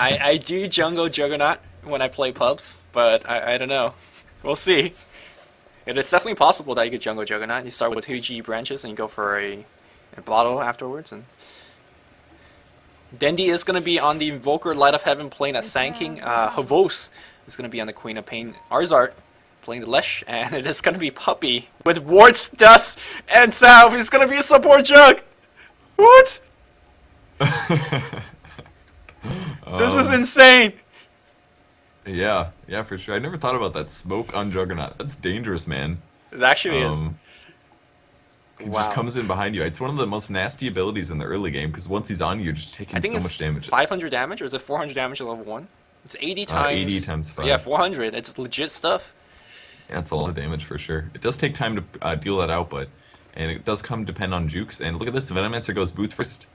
I do jungle Juggernaut when I play pubs, but I don't know. We'll see. It's definitely possible that you could jungle Juggernaut. You start with 2G branches and you go for a bottle afterwards. And Dendi is going to be on the Invoker Light of Heaven playing at Sand King. Havos is going to be on the Queen of Pain. Arzart playing the Lesh. And it is going to be Puppy with Warts, Dust, and Salve. He's going to be a support jug. What? This is insane. Yeah, for sure. I never thought about that smoke on Juggernaut. That's dangerous, man. It actually is. It just comes in behind you. It's one of the most nasty abilities in the early game because once he's on you, you're just taking so much damage. 500 damage, or is it 400 damage at level 1? It's 80 times. 80 times 5. Yeah, 400. It's legit stuff. Yeah, it's a lot of damage for sure. It does take time to deal that out, and it does depend on jukes. And look at this, Venomancer goes boots first.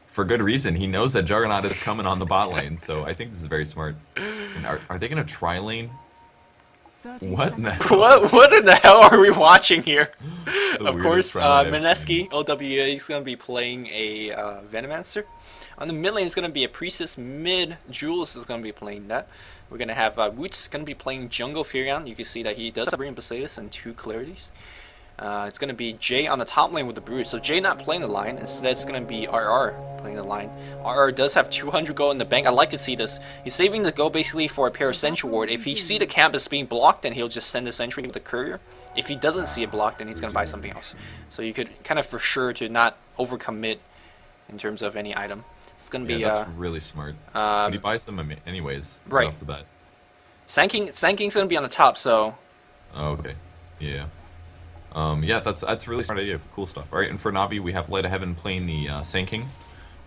For good reason. He knows that Juggernaut is coming on the bot lane, so I think this is very smart. And are they going to tri-lane? What in the hell? What in the hell are we watching here? Of course, tri-lane Mineski, OWA, is going to be playing a Venomancer. On the mid lane is going to be a Priestess. Mid, Jules is going to be playing that. We're going to have Woots going to be playing Jungle Furion. You can see that he does bring Basalis and 2 Clarities. It's going to be Jay on the top lane with the Brute. So Jay not playing the line. Instead, it's going to be RR playing the line. RR does have 200 gold in the bank. I like to see this. He's saving the gold basically for a pair of Sentry Ward. If he see the camp is being blocked, then he'll just send the Sentry with the Courier. If he doesn't see it blocked, then he's going to buy something else. So you could kind of for sure to not overcommit in terms of any item. It's going to be... that's really smart. But he buys them anyways, right off the bat. Sand King's going to be on the top, so... Oh, okay. Yeah. Yeah, that's a really smart idea. Cool stuff. Alright, and for Navi, we have Light of Heaven playing the Sand King.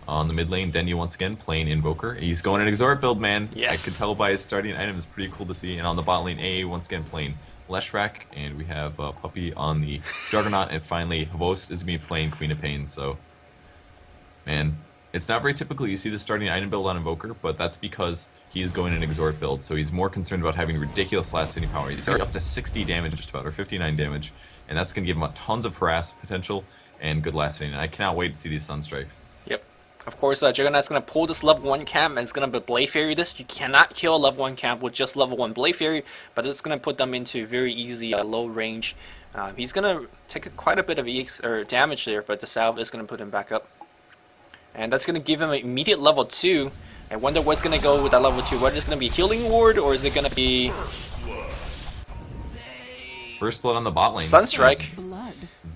On the mid lane, Dendi once again playing Invoker. He's going an Exort build, man. Yes. I could tell by his starting item. It's pretty cool to see. And on the bot lane, AA once again playing Leshrac. And we have Puppy on the Juggernaut. And finally, Havost is me playing Queen of Pain. So, man, it's not very typical you see the starting item build on Invoker, but that's because he is going an Exort build. So he's more concerned about having ridiculous last hitting power. He's already up to 60 damage just about, or 59 damage. And that's going to give him tons of harass potential and good last hitting. And I cannot wait to see these Sunstrikes. Yep. Of course, Juggernaut's going to pull this level 1 camp, and it's going to Blade Fairy this. You cannot kill a level 1 camp with just level 1 Blade Fairy, but it's going to put them into very easy low range. He's going to take quite a bit of EX, or damage there, but the salve is going to put him back up. And that's going to give him an immediate level 2. I wonder what's going to go with that level 2. Whether it's going to be Healing Ward, or is it going to be... First blood on the bot lane. Sunstrike.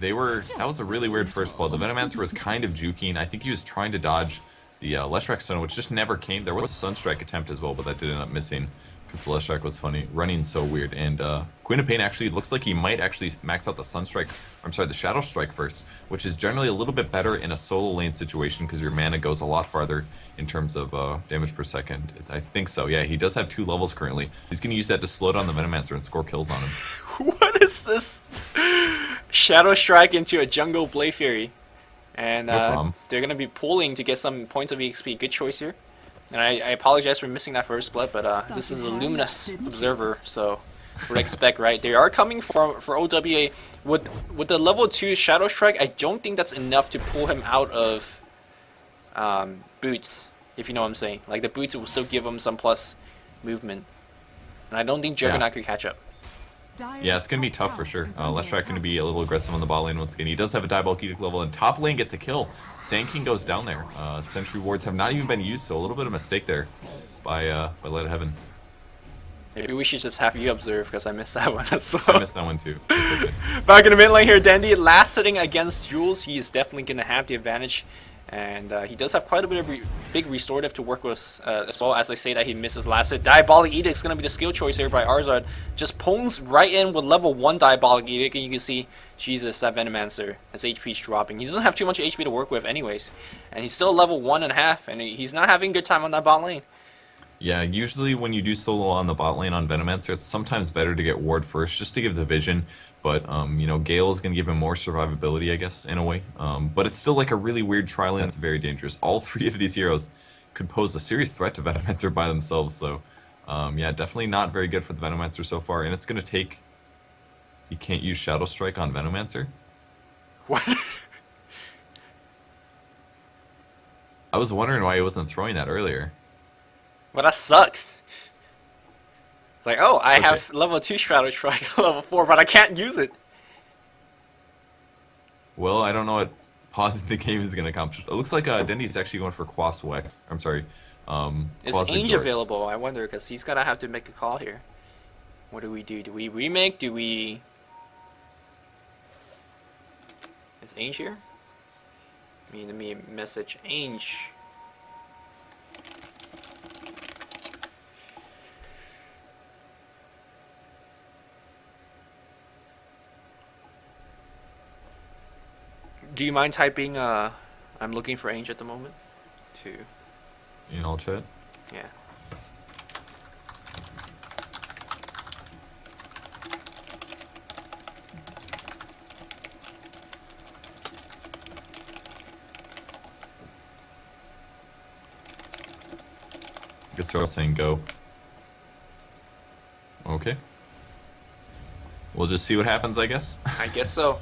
That was a really weird first blood. The Venomancer was kind of juking. I think he was trying to dodge the Leshrac stun, which just never came. There was a Sunstrike attempt as well, but that did end up missing because the Leshrac was running so weird. And Queen of Pain actually looks like he might actually max out the Sunstrike, I'm sorry, the Shadow Strike first, which is generally a little bit better in a solo lane situation because your mana goes a lot farther in terms of damage per second. I think so. Yeah, he does have 2 levels currently. He's going to use that to slow down the Venomancer and score kills on him. What is this? Shadow Strike into a Jungle Blade Fury. And they're going to be pulling to get some points of EXP. Good choice here. And I apologize for missing that first blood, but this is a Luminous Observer, so would expect, right? They are coming for OWA. With the level 2 Shadow Strike, I don't think that's enough to pull him out of boots, if you know what I'm saying. Like, the boots will still give him some plus movement. And I don't think Juggernaut could catch up. Yeah, it's going to be tough for sure. Leshrac going to be a little aggressive on the bot lane once again. He does have a Diabolic Edict level, and top lane gets a kill. Sand King goes down there. Sentry Wards have not even been used, so a little bit of a mistake there by Light of Heaven. Maybe we should just have you observe, because I missed that one as well. I missed that one too. It's okay. Back in the mid lane here, Dendi, last hitting against Jules. He is definitely going to have the advantage. And he does have quite a bit of big restorative to work with as well, as I say that he misses last hit. Diabolic Edict is going to be the skill choice here by Arzard. Just pulls right in with level 1 Diabolic Edict, and you can see, Jesus, that Venomancer, his HP is dropping. He doesn't have too much HP to work with anyways. And he's still level 1.5, and he's not having a good time on that bot lane. Yeah, usually when you do solo on the bot lane on Venomancer, it's sometimes better to get ward first, just to give the vision. But, you know, Gale is going to give him more survivability, I guess, in a way. But it's still like a really weird tri-lane that's very dangerous. All 3 of these heroes could pose a serious threat to Venomancer by themselves. So, yeah, definitely not very good for the Venomancer so far. And it's going to take... You can't use Shadow Strike on Venomancer? What? I was wondering why he wasn't throwing that earlier. Well, that sucks. It's like, oh, I Okay. have level 2 Shadow Strike, level 4, but I can't use it. Well, I don't know what pausing the game is going to accomplish. It looks like Dendy's actually going for Quas Wex. I'm sorry. Is Quas Ainge Exhort. available? I wonder, because he's gonna have to make a call here. What do we do? Do we remake? Do we... Is Ainge here? Let me message Ainge. Do you mind typing, I'm looking for Ainge at the moment? To... In all chat. Yeah. I guess they're all saying go. Okay. We'll just see what happens, I guess. I guess so.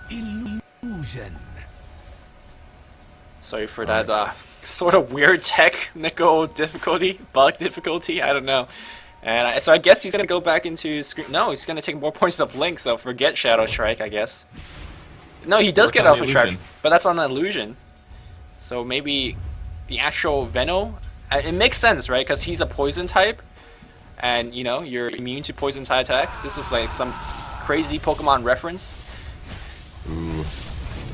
Illusion. Sorry for that sort of weird technical difficulty, bug difficulty, I don't know. And so I guess he's going to go back into screen. No, he's going to take more points of Blink, so forget Shadow Strike, I guess. No, he does Work get on the Alpha Strike, illusion. but that's on the illusion. So maybe the actual Venom, it makes sense, right? Because he's a poison type, and you know, you're immune to poison type attacks. This is like some crazy Pokemon reference. Ooh.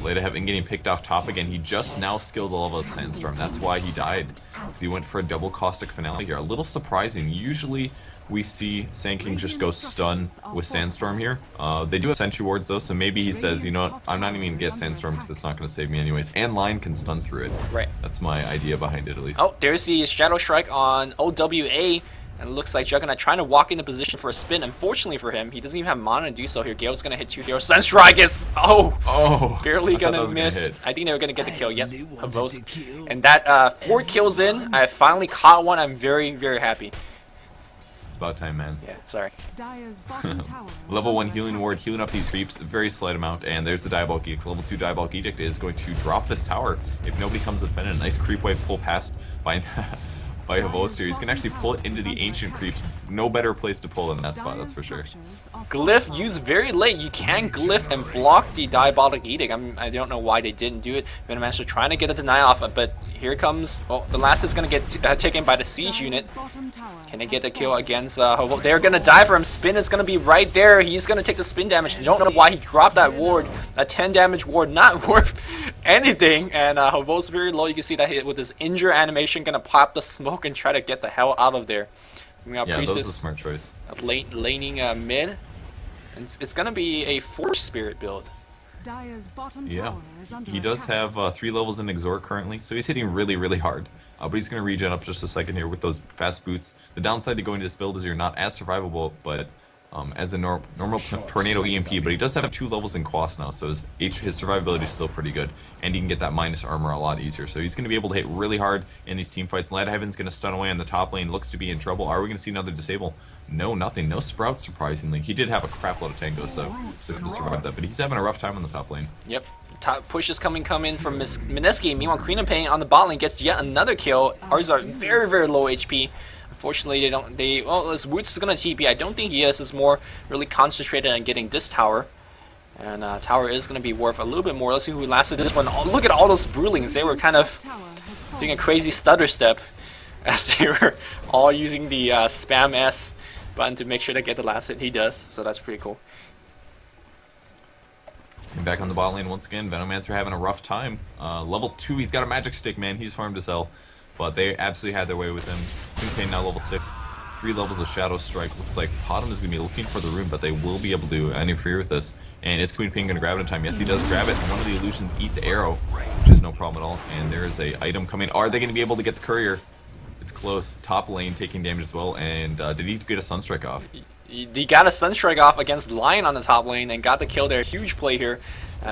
Leda having getting picked off top again. He just now skilled a level of Sandstorm. That's why he died. Because he went for a double caustic finale here. A little surprising. Usually we see Sand King just go stun with Sandstorm here. They do have Sentry Wards though, so maybe he says, you know what, I'm not even going to get Sandstorm because it's not going to save me anyways. And Lion can stun through it. Right. That's my idea behind it at least. Oh, there's the Shadow Strike on OWA. And it looks like Juggernaut trying to walk into position for a spin. Unfortunately for him, he doesn't even have mana to do so here. Gale's going to hit 2 0. Sunstrike is, barely I thought going that to was gonna miss. hit. I think they were going to get the kill. Yep, They wanted Havos. to kill. And that 4 kills in, I finally caught one. I'm very, very happy. It's about time, man. Yeah, sorry. Dire's bottom tower is Level 1 under healing attack. ward, healing up these creeps, a very slight amount, and there's the Diabolic Edict. Level 2 Diabolic Edict is going to drop this tower if nobody comes to defend it. A nice creep wave pull past by by Havos here. He's going to actually pull it into the ancient creeps. No better place to pull in that spot, that's for sure. Structures are Glyph fortified. used very late. You can glyph and block the Diabolic Edict. I don't know why they didn't do it. Venemaster trying to get the deny off, but here comes. Well, the last is going to get taken by the siege unit. Dire's bottom tower Can they has get the kill fallen. against Hovo? They're going to die for him. Spin is going to be right there. He's going to take the spin damage. Don't know why he dropped that ward. A 10 damage ward, not worth anything. And Hovo's very low. You can see that hit with his injure animation, going to pop the smoke and try to get the hell out of there. We got Yeah, that was a Priestess smart choice. laning mid. And it's going to be a Force Spirit build. Dire's bottom Yeah, tower is under he does attack. have 3 levels in Exhort currently, so he's hitting really, really hard. But he's going to regen up just a second here with those fast boots. The downside to going to this build is you're not as survivable, but as a normal Tornado EMP, but he does have 2 levels in Quas now, so his survivability is still pretty good, and he can get that minus armor a lot easier. So he's going to be able to hit really hard in these team fights. Lad Heaven's going to stun away on the top lane, looks to be in trouble. Are we going to see another disable? No, nothing. No Sprout, surprisingly. He did have a crap load of tangos, though, so could have survived that, but he's having a rough time on the top lane. Yep. Top push is coming from Mineski. Meanwhile, Krina Pain on the bot lane gets yet another kill. Ours are very, very low HP. Unfortunately, well, this Woots is going to TP. I don't think he is. It's more really concentrated on getting this tower. And tower is going to be worth a little bit more. Let's see who lasted this one. Oh, look at all those Brewlings. They were kind of Tower has fallen. doing a crazy stutter step as they were all using the spam S button to make sure to get the last hit. He does, so that's pretty cool. And back on the bot lane once again, Venomancer having a rough time. Level 2, he's got a magic stick, man. He's farmed to sell. But they absolutely had their way with him. Queen Pain now level 6. 3 levels of Shadow Strike. Looks like Potom is going to be looking for the rune, but they will be able to interfere with this. And is Queen Pain going to grab it in time? Yes, he does grab it. And one of the illusions eat the arrow, which is no problem at all. And there is a item coming. Are they going to be able to get the courier? It's close. Top lane taking damage as well. And did he get a Sunstrike off? He got a Sunstrike off against Lion on the top lane and got the kill there. Huge play here.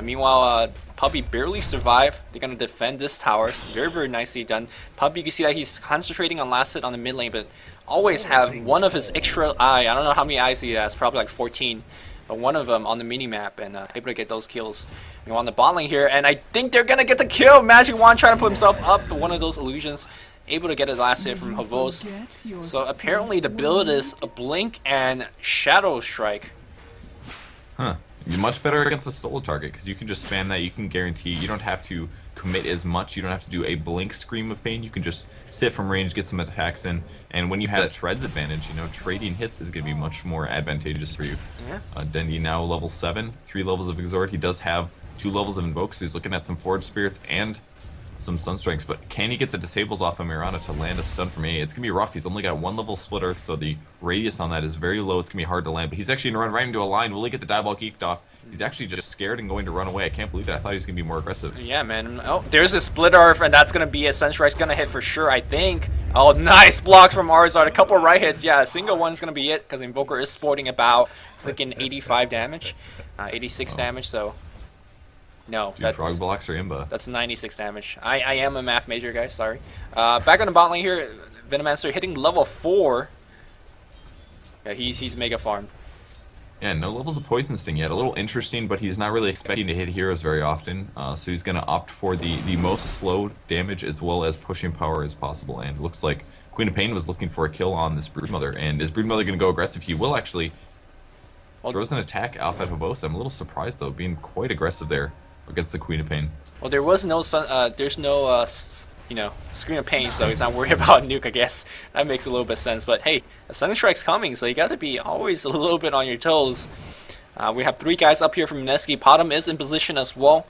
Meanwhile, Puppy barely survived. They're going to defend this tower. Very, very nicely done. Puppy, you can see that he's concentrating on last hit on the mid lane, but always have one of his extra eye. I don't know how many eyes he has, probably like 14. but one of them on the mini map and able to get those kills. We on the bot lane here, and I think they're gonna get the kill. Magic Wand trying to put himself up, but one of those illusions able to get his last hit from Havos. So apparently the build is a Blink and Shadow Strike. Huh. You're much better against a solo target because you can just spam that. You can guarantee you don't have to commit as much. You don't have to do a blink scream of pain. You can just sit from range, get some attacks in, and when you have that treads advantage, you know, trading hits is going to be much more advantageous for you. Yeah. Dendi now level 7, 3 levels of Exhort. He does have 2 levels of Invoke, so he's looking at some Forge Spirits and some Sunstrikes, but can he get the disables off of Mirana to land a stun from A? It's gonna be rough. He's only got 1 level Split Earth, so the radius on that is very low. It's gonna be hard to land, but he's actually gonna run right into a line. Will he get the diabolic geeked off? He's actually just scared and going to run away. I can't believe it. I thought he was gonna be more aggressive. Yeah, man. Oh, there's a Split Earth, and that's gonna be a Sunstrike's gonna hit for sure, I think. Oh, nice block from Arzard. A couple of right hits. Yeah, a single one's gonna be it, because Invoker is sporting about freaking 85 damage, 86 damage, so... No, Dude, Frog blocks or Imba. That's 96 damage. I am a math major, guys. Sorry. Back on the bot lane here, Venomancer hitting level 4. Yeah, he's mega farmed. Yeah, no levels of Poison Sting yet. A little interesting, but he's not really expecting to hit heroes very often. So he's going to opt for the most slow damage as well as pushing power as possible. And it looks like Queen of Pain was looking for a kill on this Broodmother. And is Broodmother going to go aggressive? He will actually. Throws an attack off at Havosa. I'm a little surprised, though, being quite aggressive there against the Queen of Pain. Well, there was no there's no you know, Screen of Pain, so he's not worried about nuke. I guess that makes a little bit of sense. But hey, a Sunstrike's coming, so you got to be always a little bit on your toes. We have 3 guys up here from Mineski. Potom is in position as well.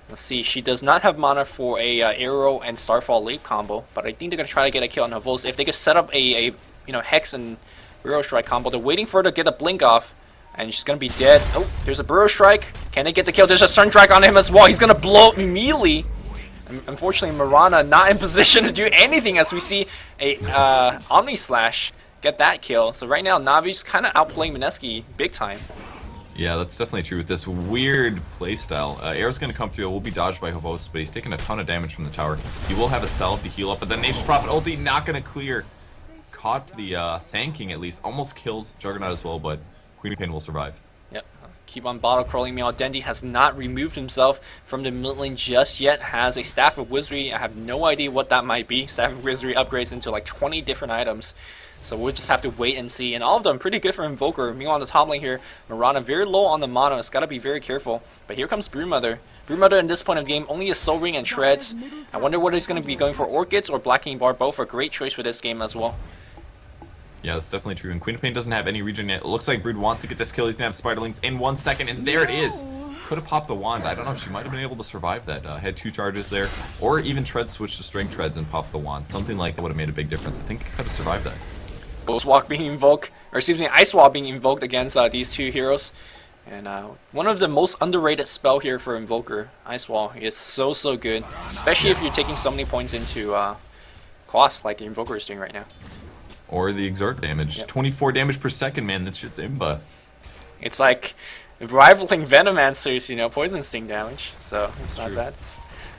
Let's see, she does not have mana for a Arrow and Starfall Leap combo, but I think they're gonna try to get a kill on Havos. If they could set up a you know, Hex and Burrow Strike combo, they're waiting for her to get a blink off. And she's gonna be dead. Oh, there's a Burrow Strike. Can they get the kill? There's a Sunstrike on him as well. He's gonna blow up immediately. Unfortunately, Mirana not in position to do anything as we see a Omni Slash get that kill. So right now, Navi's kind of outplaying Mineski big time. Yeah, that's definitely true with this weird playstyle. Air's going to come through. It will be dodged by Havos, but he's taking a ton of damage from the tower. He will have a salve to heal up, but then Nature's Prophet ulti not going to clear. Caught the Sand King at least. Almost kills Juggernaut as well, but Queen of Pain will survive. Yep. Keep on bottle crawling. Meanwhile, Dendi has not removed himself from the mid lane just yet. Has a Staff of Wizardry. I have no idea what that might be. Staff of Wizardry upgrades into like 20 different items. So we'll just have to wait and see. And all of them pretty good for Invoker. Meanwhile, on the top lane here, Mirana very low on the mana. It's got to be very careful. But here comes Broodmother. Broodmother in this point of the game only a Soul Ring and Shreds. I wonder what he's going to be going for. Orchids or Black King Bar. Both are a great choice for this game as well. Yeah, that's definitely true. And Queen of Pain doesn't have any regen yet. It looks like Brood wants to get this kill. He's going to have Spiderlings in 1 second, and there it is. Could have popped the wand. I don't know if she might have been able to survive that. Had 2 charges there. Or even Treads switch to Strength Treads and pop the wand. Something like that would have made a big difference. I think it could have survived that. Ghost Walk being invoked, or excuse me, Ice Wall being invoked against these 2 heroes. And one of the most underrated spell here for Invoker, Ice Wall, is so good. Especially if you're taking so many points into cost like Invoker is doing right now. Or the Exhort damage. Yep. 24 damage per second, man. That shit's imba. It's like rivaling Venomancer's, you know, Poison Sting damage. So it's not True. bad.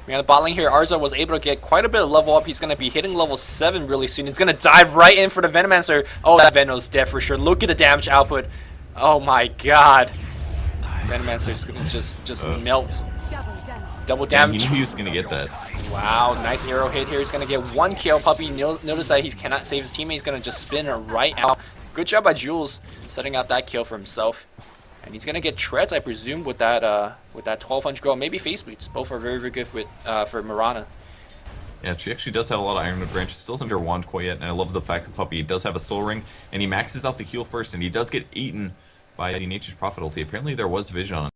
We got the bot lane here. Arza was able to get quite a bit of level up. He's going to be hitting level 7 really soon. He's going to dive right in for the Venomancer. Oh, that Veno's dead for sure. Look at the damage output. Oh my god. Venomancer's going to just melt. Double damage. He knew he was going to get that. Wow, nice arrow hit here. He's going to get 1 kill. Puppy notice that he cannot save his teammate. He's going to just spin it right out. Good job by Jules setting up that kill for himself. And he's going to get treads, I presume, with that 1200 gold. Maybe face boots. Both are very good with for Mirana. Yeah, she actually does have a lot of Ironwood branches. Still doesn't have her wand quite yet, and I love the fact that Puppy does have a soul ring, and he maxes out the heal first, and he does get eaten by the Nature's Prophet ulti. Apparently there was vision on